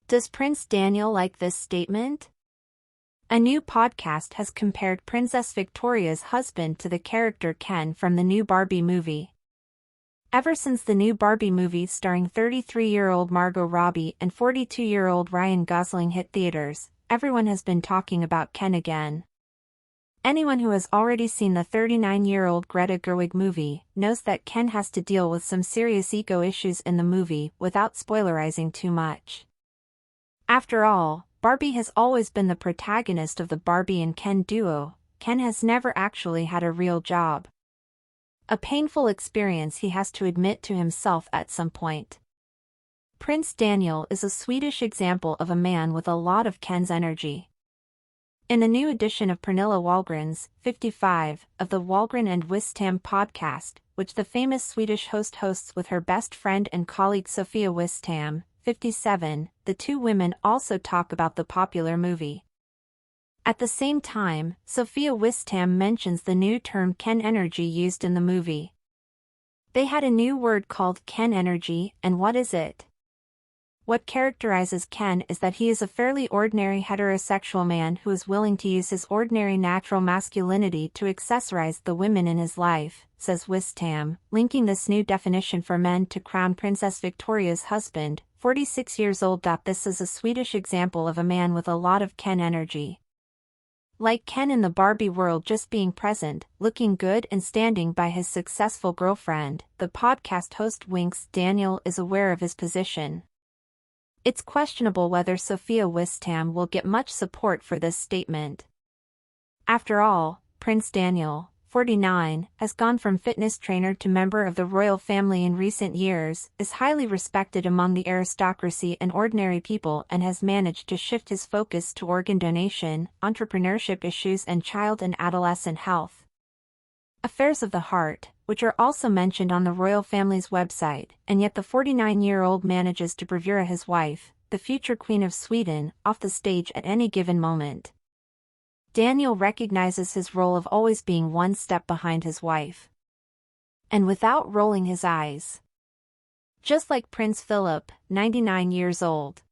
Does Prince Daniel like this statement? A new podcast has compared Princess Victoria's husband to the character Ken from the new Barbie movie. Ever since the new Barbie movie starring 33-year-old Margot Robbie and 42-year-old Ryan Gosling hit theaters, everyone has been talking about Ken again. Anyone who has already seen the 39-year-old Greta Gerwig movie knows that Ken has to deal with some serious ego issues in the movie without spoilerizing too much. After all, Barbie has always been the protagonist of the Barbie and Ken duo. Ken has never actually had a real job. A painful experience he has to admit to himself at some point. Prince Daniel is a Swedish example of a man with a lot of Ken's energy. In a new edition of Pernilla Wahlgren's, 55, of the Wahlgren and Wistam podcast, which the famous Swedish host hosts with her best friend and colleague Sofia Wistam, 57, the two women also talk about the popular movie. At the same time, Sofia Wistam mentions the new term Ken energy used in the movie. They had a new word called Ken energy, and what is it? What characterizes Ken is that he is a fairly ordinary heterosexual man who is willing to use his ordinary natural masculinity to accessorize the women in his life, says Wistam, linking this new definition for men to Crown Princess Victoria's husband, 46 years old. This is a Swedish example of a man with a lot of Ken energy. Like Ken in the Barbie world, just being present, looking good and standing by his successful girlfriend, the podcast host winks. Daniel is aware of his position. It's questionable whether Sofia Wistam will get much support for this statement. After all, Prince Daniel, 49, has gone from fitness trainer to member of the royal family in recent years, is highly respected among the aristocracy and ordinary people, and has managed to shift his focus to organ donation, entrepreneurship issues and child and adolescent health. Affairs of the heart, which are also mentioned on the royal family's website, and yet the 49-year-old manages to bravura his wife, the future Queen of Sweden, off the stage at any given moment. Daniel recognizes his role of always being one step behind his wife. And without rolling his eyes. Just like Prince Philip, 99 years old.